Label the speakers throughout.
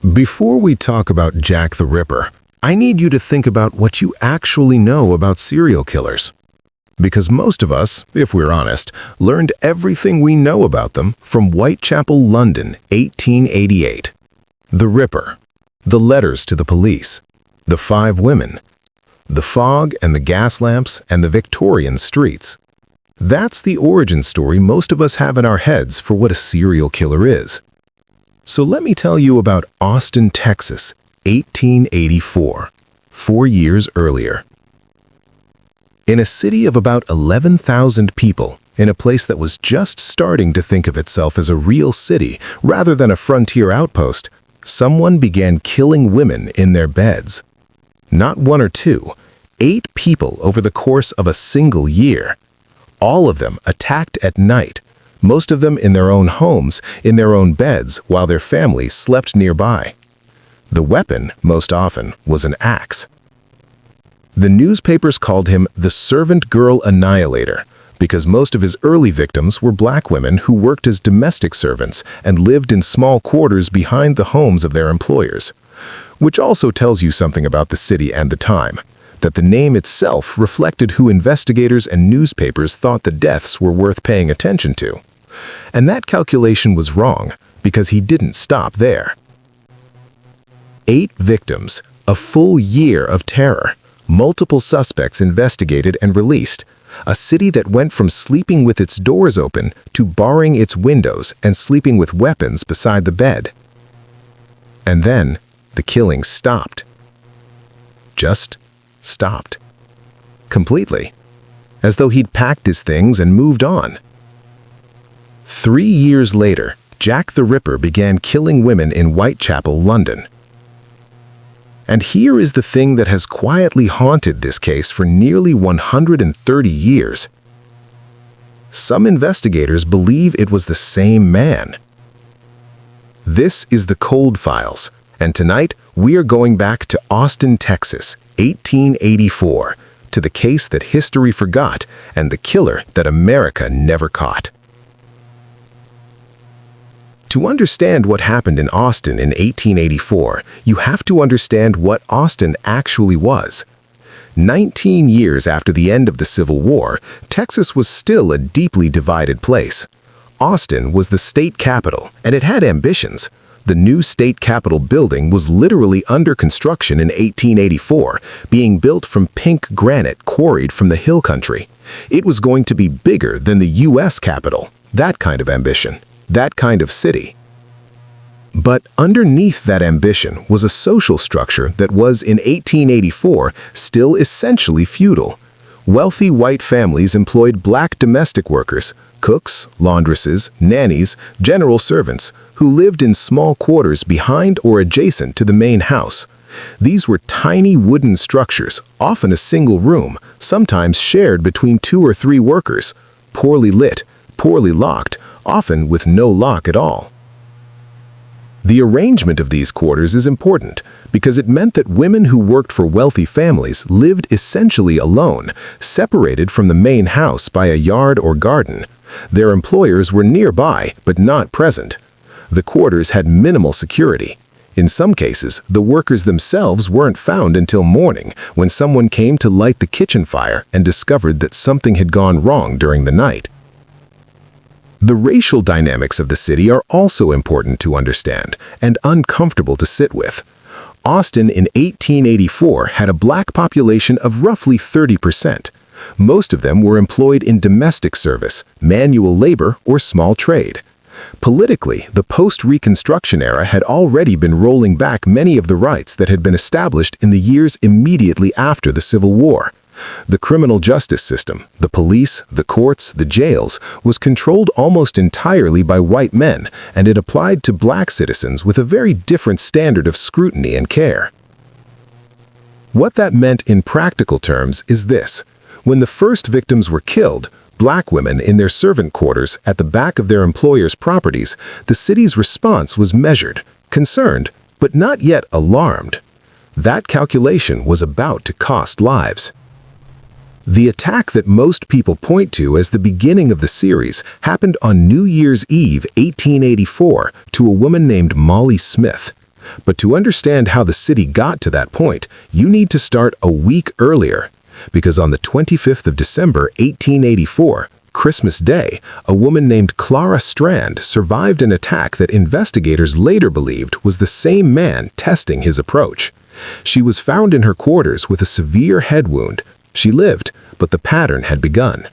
Speaker 1: Before we talk about Jack the Ripper, I need you to think about what you actually know about serial killers. Because most of us, if we're honest, learned everything we know about them from Whitechapel, London, 1888. The Ripper, the letters to the police, the 5 women, the fog and the gas lamps and the Victorian streets. That's the origin story most of us have in our heads for what a serial killer is. So let me tell you about Austin, Texas, 1884, 4 years earlier. In a city of about 11,000 people, in a place that was just starting to think of itself as a real city rather than a frontier outpost, someone began killing women in their beds. Not 1 or 2, 8 people over the course of a single year. All of them attacked at night, most of them in their own homes, in their own beds, while their families slept nearby. The weapon, most often, was an axe. The newspapers called him the Servant Girl Annihilator because most of his early victims were black women who worked as domestic servants and lived in small quarters behind the homes of their employers. Which also tells you something about the city and the time, that the name itself reflected who investigators and newspapers thought the deaths were worth paying attention to. And that calculation was wrong, because he didn't stop there. 8 victims, a full year of terror, multiple suspects investigated and released, a city that went from sleeping with its doors open to barring its windows and sleeping with weapons beside the bed. And then, the killings stopped. Just stopped. Completely. As though he'd packed his things and moved on. 3 years later, Jack the Ripper began killing women in Whitechapel, London. And here is the thing that has quietly haunted this case for nearly 130 years. Some investigators believe it was the same man. This is the Cold Files, and tonight we are going back to Austin, Texas, 1884, to the case that history forgot and the killer that America never caught. To understand what happened in Austin in 1884, you have to understand what Austin actually was. 19 years after the end of the Civil War, Texas was still a deeply divided place. Austin was the state capital, and it had ambitions. The new state capitol building was literally under construction in 1884, being built from pink granite quarried from the hill country. It was going to be bigger than the U.S. Capitol, that kind of ambition. That kind of city. But underneath that ambition was a social structure that was, in 1884, still essentially feudal. Wealthy white families employed black domestic workers, cooks, laundresses, nannies, general servants, who lived in small quarters behind or adjacent to the main house. These were tiny wooden structures, often a single room, sometimes shared between 2 or 3 workers, poorly lit, poorly locked, often with no lock at all. The arrangement of these quarters is important because it meant that women who worked for wealthy families lived essentially alone, separated from the main house by a yard or garden. Their employers were nearby but not present. The quarters had minimal security. In some cases, the workers themselves weren't found until morning when someone came to light the kitchen fire and discovered that something had gone wrong during the night. The racial dynamics of the city are also important to understand and uncomfortable to sit with. Austin in 1884 had a black population of roughly 30%. Most of them were employed in domestic service, manual labor, or small trade. Politically, the post-Reconstruction era had already been rolling back many of the rights that had been established in the years immediately after the Civil War. The criminal justice system, the police, the courts, the jails, was controlled almost entirely by white men, and it applied to black citizens with a very different standard of scrutiny and care. What that meant in practical terms is this. When the first victims were killed, black women in their servant quarters at the back of their employers' properties, the city's response was measured, concerned, but not yet alarmed. That calculation was about to cost lives. The attack that most people point to as the beginning of the series happened on New Year's Eve, 1884, to a woman named Molly Smith. But to understand how the city got to that point, you need to start a week earlier. Because on the 25th of December, 1884, Christmas Day, a woman named Clara Strand survived an attack that investigators later believed was the same man testing his approach. She was found in her quarters with a severe head wound. She lived, but the pattern had begun.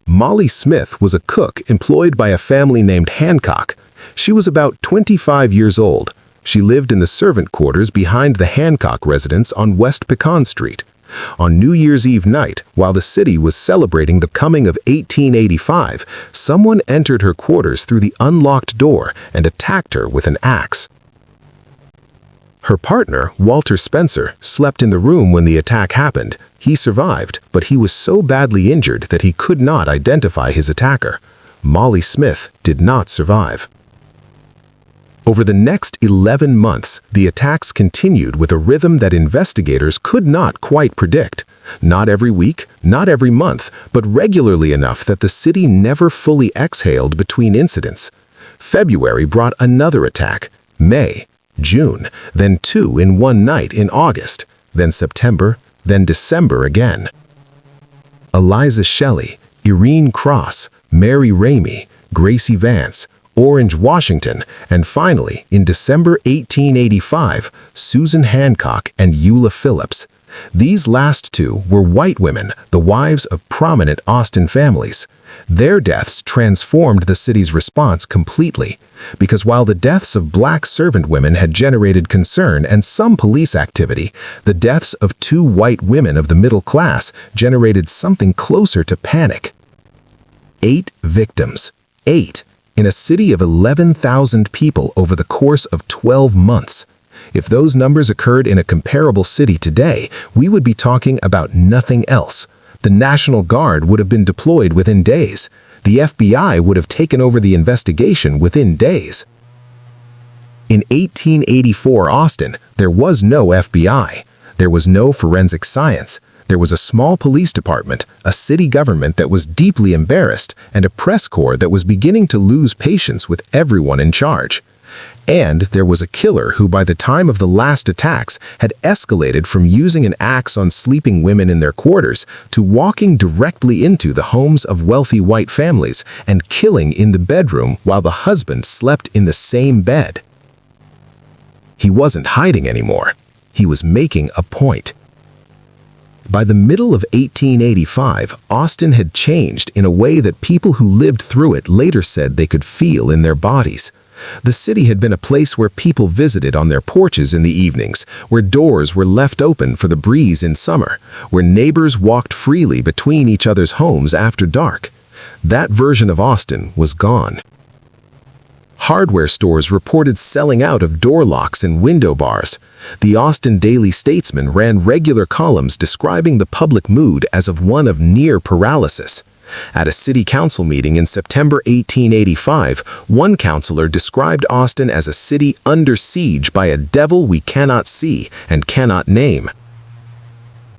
Speaker 1: Molly Smith was a cook employed by a family named Hancock. She was about 25 years old. She lived in the servant quarters behind the Hancock residence on West Pecan Street. On New Year's Eve night, while the city was celebrating the coming of 1885, someone entered her quarters through the unlocked door and attacked her with an axe. Her partner, Walter Spencer, slept in the room when the attack happened. He survived, but he was so badly injured that he could not identify his attacker. Molly Smith did not survive. Over the next 11 months, the attacks continued with a rhythm that investigators could not quite predict. Not every week, not every month, but regularly enough that the city never fully exhaled between incidents. February brought another attack. May, June, then two in one night in August, then September, then December again. Eliza Shelley, Irene Cross, Mary Ramey, Gracie Vance, Orange, Washington, and finally, in December 1885, Susan Hancock and Eula Phillips. These last two were white women, the wives of prominent Austin families. Their deaths transformed the city's response completely, because while the deaths of black servant women had generated concern and some police activity, the deaths of two white women of the middle class generated something closer to panic. 8 victims. 8. In a city of 11,000 people over the course of 12 months. If those numbers occurred in a comparable city today, we would be talking about nothing else. The National Guard would have been deployed within days. The FBI would have taken over the investigation within days. In 1884 Austin, there was no FBI. There was no forensic science. There was a small police department, a city government that was deeply embarrassed, and a press corps that was beginning to lose patience with everyone in charge. And there was a killer who, by the time of the last attacks, had escalated from using an axe on sleeping women in their quarters to walking directly into the homes of wealthy white families and killing in the bedroom while the husband slept in the same bed. He wasn't hiding anymore. He was making a point. By the middle of 1885, Austin had changed in a way that people who lived through it later said they could feel in their bodies. The city had been a place where people visited on their porches in the evenings, where doors were left open for the breeze in summer, where neighbors walked freely between each other's homes after dark. That version of Austin was gone. Hardware stores reported selling out of door locks and window bars. The Austin Daily Statesman ran regular columns describing the public mood as of one of near paralysis. At a city council meeting in September 1885, one councilor described Austin as a city under siege by a devil we cannot see and cannot name.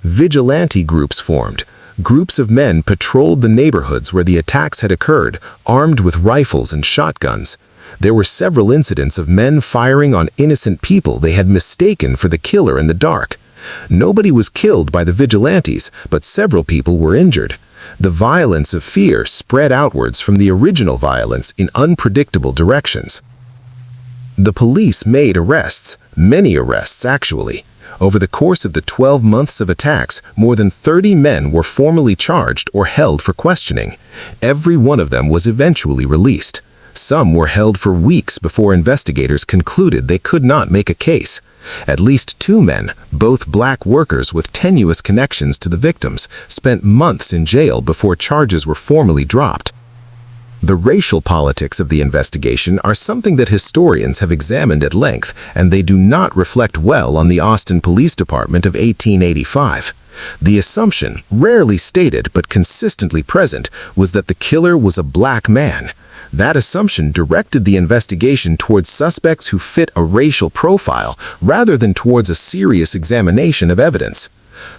Speaker 1: Vigilante groups formed. Groups of men patrolled the neighborhoods where the attacks had occurred, armed with rifles and shotguns. There were several incidents of men firing on innocent people they had mistaken for the killer in the dark. Nobody was killed by the vigilantes, but several people were injured. The violence of fear spread outwards from the original violence in unpredictable directions. The police made arrests, many arrests actually. Over the course of the 12 months of attacks, more than 30 men were formally charged or held for questioning. Every one of them was eventually released. Some were held for weeks before investigators concluded they could not make a case. At least 2 men, both black workers with tenuous connections to the victims, spent months in jail before charges were formally dropped. The racial politics of the investigation are something that historians have examined at length, and they do not reflect well on the Austin Police Department of 1885. The assumption, rarely stated but consistently present, was that the killer was a black man. That assumption directed the investigation towards suspects who fit a racial profile rather than towards a serious examination of evidence.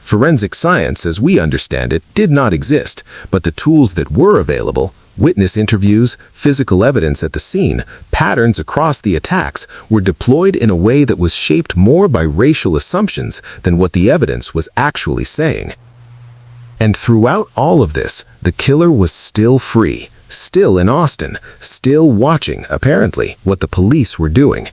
Speaker 1: Forensic science, as we understand it, did not exist, but the tools that were available Witness interviews, physical evidence at the scene, patterns across the attacks were deployed in a way that was shaped more by racial assumptions than what the evidence was actually saying. And throughout all of this, the killer was still free, still in Austin, still watching, apparently, what the police were doing.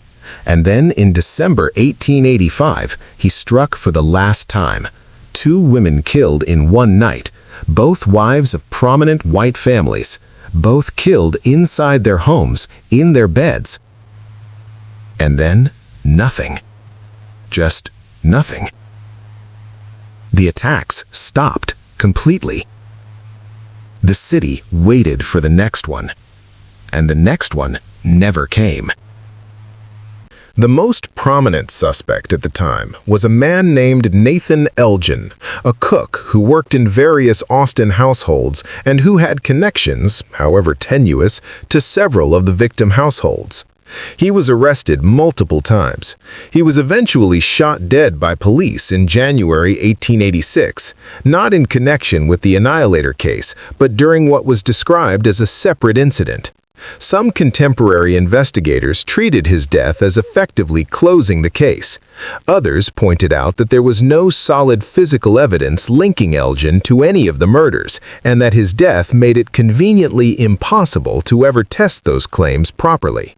Speaker 1: And then in December 1885, he struck for the last time. 2 women killed in one night, both wives of prominent white families, both killed inside their homes, in their beds. And then, nothing. Just nothing. The attacks stopped completely. The city waited for the next one, and the next one never came. The most prominent suspect at the time was a man named Nathan Elgin, a cook who worked in various Austin households and who had connections, however tenuous, to several of the victim households. He was arrested multiple times. He was eventually shot dead by police in January 1886, not in connection with the Annihilator case, but during what was described as a separate incident. Some contemporary investigators treated his death as effectively closing the case. Others pointed out that there was no solid physical evidence linking Elgin to any of the murders, and that his death made it conveniently impossible to ever test those claims properly.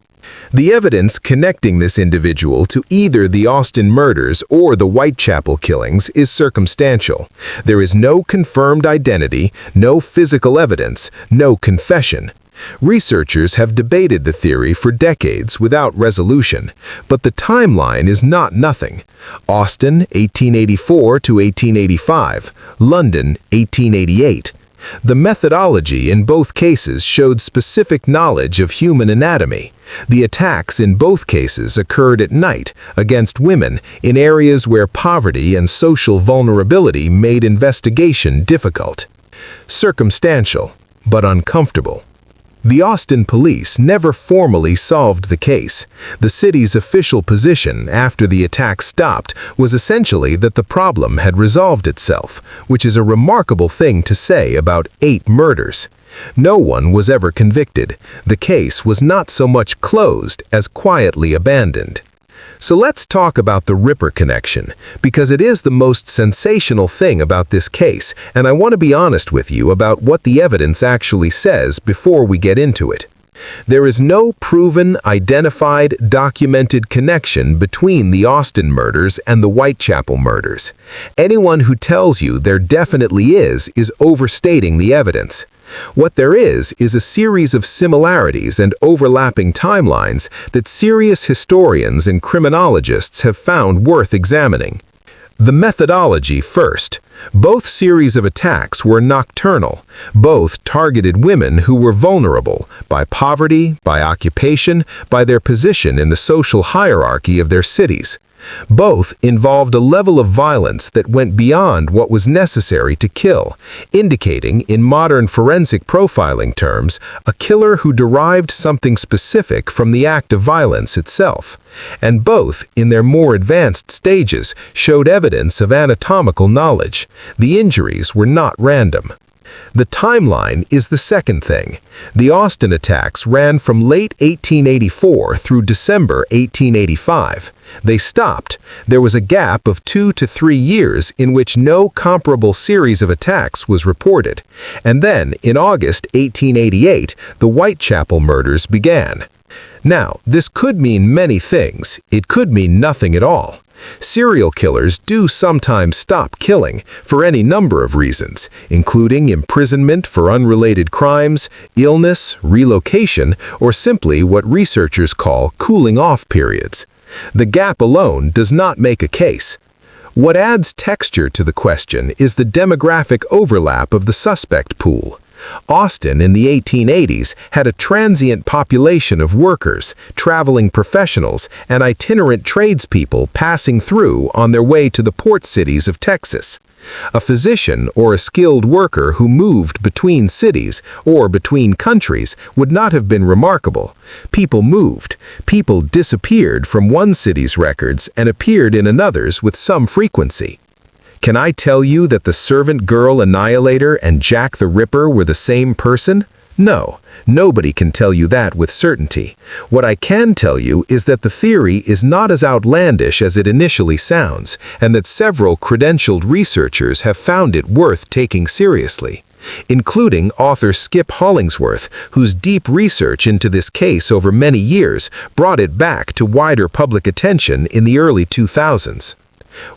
Speaker 1: The evidence connecting this individual to either the Austin murders or the Whitechapel killings is circumstantial. There is no confirmed identity, no physical evidence, no confession. Researchers have debated the theory for decades without resolution, but the timeline is not nothing. Austin, 1884 to 1885, London, 1888. The methodology in both cases showed specific knowledge of human anatomy. The attacks in both cases occurred at night against women in areas where poverty and social vulnerability made investigation difficult. Circumstantial, but uncomfortable. The Austin police never formally solved the case. The city's official position after the attack stopped was essentially that the problem had resolved itself, which is a remarkable thing to say about 8 murders. No one was ever convicted. The case was not so much closed as quietly abandoned. So let's talk about the Ripper connection, because it is the most sensational thing about this case, and I want to be honest with you about what the evidence actually says before we get into it. There is no proven, identified, documented connection between the Austin murders and the Whitechapel murders. Anyone who tells you there definitely is overstating the evidence. What there is a series of similarities and overlapping timelines that serious historians and criminologists have found worth examining. The methodology first. Both series of attacks were nocturnal. Both targeted women who were vulnerable by poverty, by occupation, by their position in the social hierarchy of their cities. Both involved a level of violence that went beyond what was necessary to kill, indicating, in modern forensic profiling terms, a killer who derived something specific from the act of violence itself. And both, in their more advanced stages, showed evidence of anatomical knowledge. The injuries were not random. The timeline is the second thing. The Austin attacks ran from late 1884 through December 1885. They stopped. There was a gap of 2 to 3 years in which no comparable series of attacks was reported. And then, in August 1888, the Whitechapel murders began. Now, this could mean many things. It could mean nothing at all. Serial killers do sometimes stop killing for any number of reasons, including imprisonment for unrelated crimes, illness, relocation, or simply what researchers call cooling-off periods. The gap alone does not make a case. What adds texture to the question is the demographic overlap of the suspect pool. Austin in the 1880s had a transient population of workers, traveling professionals, and itinerant tradespeople passing through on their way to the port cities of Texas. A physician or a skilled worker who moved between cities or between countries would not have been remarkable. People moved. People disappeared from one city's records and appeared in another's with some frequency. Can I tell you that the servant girl Annihilator and Jack the Ripper were the same person? No, nobody can tell you that with certainty. What I can tell you is that the theory is not as outlandish as it initially sounds, and that several credentialed researchers have found it worth taking seriously, including author Skip Hollingsworth, whose deep research into this case over many years brought it back to wider public attention in the early 2000s.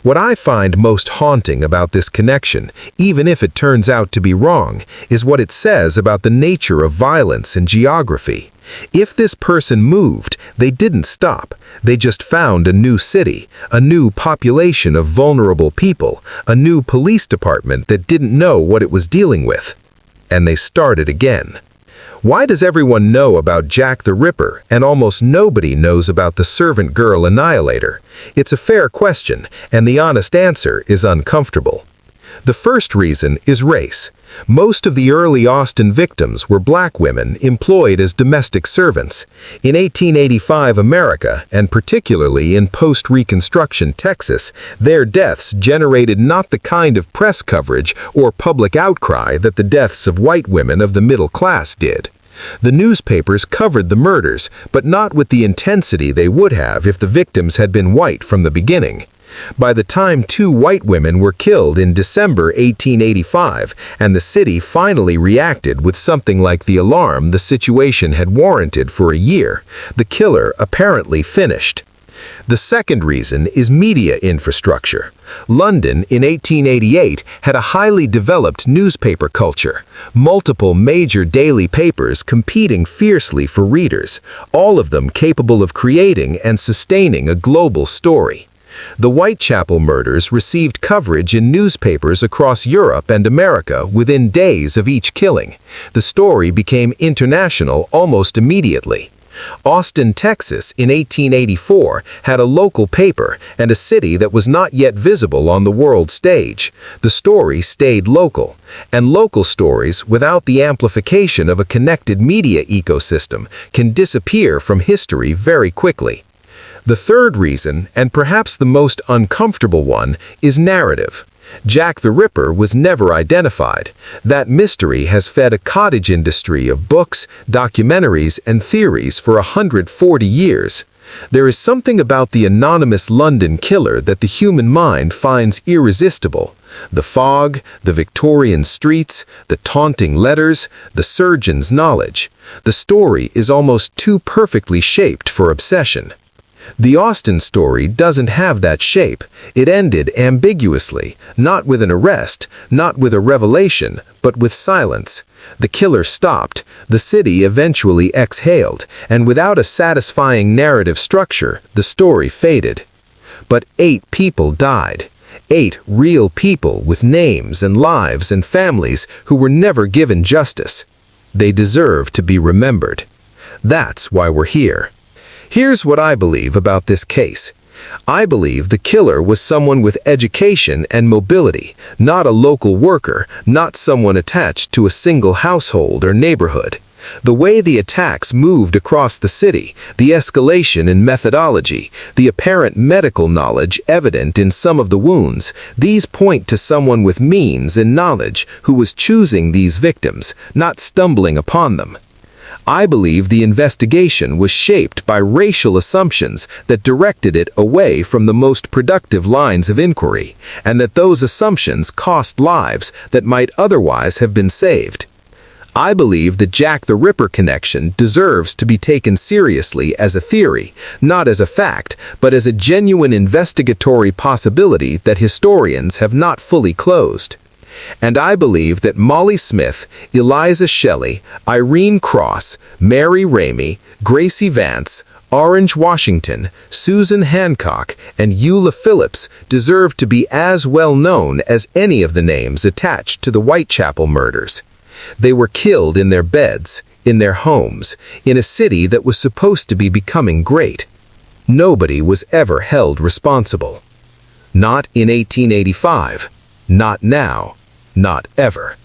Speaker 1: What I find most haunting about this connection, even if it turns out to be wrong, is what it says about the nature of violence and geography. If this person moved, they didn't stop. They just found a new city, a new population of vulnerable people, a new police department that didn't know what it was dealing with. And they started again. Why does everyone know about Jack the Ripper and almost nobody knows about the servant girl annihilator? It's a fair question, and the honest answer is uncomfortable. The first reason is race. Most of the early Austin victims were black women employed as domestic servants. In 1885 America, and particularly in post-Reconstruction Texas, their deaths generated not the kind of press coverage or public outcry that the deaths of white women of the middle class did. The newspapers covered the murders, but not with the intensity they would have if the victims had been white from the beginning. By the time 2 white women were killed in December 1885, and the city finally reacted with something like the alarm the situation had warranted for a year, the killer apparently finished. The second reason is media infrastructure. London in 1888 had a highly developed newspaper culture, multiple major daily papers competing fiercely for readers, all of them capable of creating and sustaining a global story. The Whitechapel murders received coverage in newspapers across Europe and America within days of each killing. The story became international almost immediately. Austin, Texas in 1884 had a local paper and a city that was not yet visible on the world stage. The story stayed local, and local stories without the amplification of a connected media ecosystem can disappear from history very quickly. The third reason, and perhaps the most uncomfortable one, is narrative. Jack the Ripper was never identified. That mystery has fed a cottage industry of books, documentaries, and theories for 140 years. There is something about the anonymous London killer that the human mind finds irresistible. The fog, the Victorian streets, the taunting letters, the surgeon's knowledge. The story is almost too perfectly shaped for obsession. The Austin story doesn't have that shape. It ended ambiguously, not with an arrest, not with a revelation, but with silence. The killer stopped, the city eventually exhaled, and without a satisfying narrative structure, the story faded. But 8 people died. 8 real people with names and lives and families who were never given justice. They deserve to be remembered. That's why we're here. Here's what I believe about this case. I believe the killer was someone with education and mobility, not a local worker, not someone attached to a single household or neighborhood. The way the attacks moved across the city, the escalation in methodology, the apparent medical knowledge evident in some of the wounds, these point to someone with means and knowledge who was choosing these victims, not stumbling upon them. I believe the investigation was shaped by racial assumptions that directed it away from the most productive lines of inquiry, and that those assumptions cost lives that might otherwise have been saved. I believe the Jack the Ripper connection deserves to be taken seriously as a theory, not as a fact, but as a genuine investigatory possibility that historians have not fully closed. And I believe that Molly Smith, Eliza Shelley, Irene Cross, Mary Ramey, Gracie Vance, Orange Washington, Susan Hancock, and Eula Phillips deserve to be as well known as any of the names attached to the Whitechapel murders. They were killed in their beds, in their homes, in a city that was supposed to be becoming great. Nobody was ever held responsible. Not in 1885. Not now. Not ever.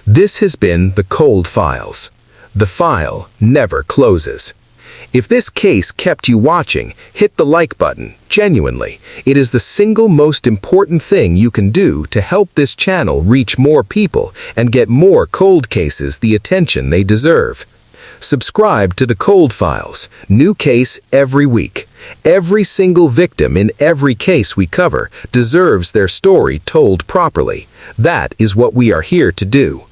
Speaker 1: This has been the Cold Files. The file never closes. If this case kept you watching, hit the like button. Genuinely, it is the single most important thing you can do to help this channel reach more people and get more cold cases the attention they deserve. Subscribe to the Cold Files. New case every week. Every single victim in every case we cover deserves their story told properly. That is what we are here to do.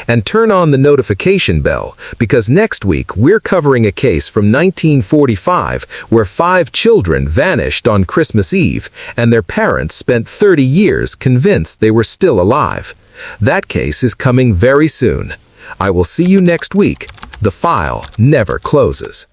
Speaker 1: And turn on the notification bell, because next week we're covering a case from 1945 where 5 children vanished on Christmas Eve and their parents spent 30 years convinced they were still alive. That case is coming very soon. I will see you next week. The file never closes.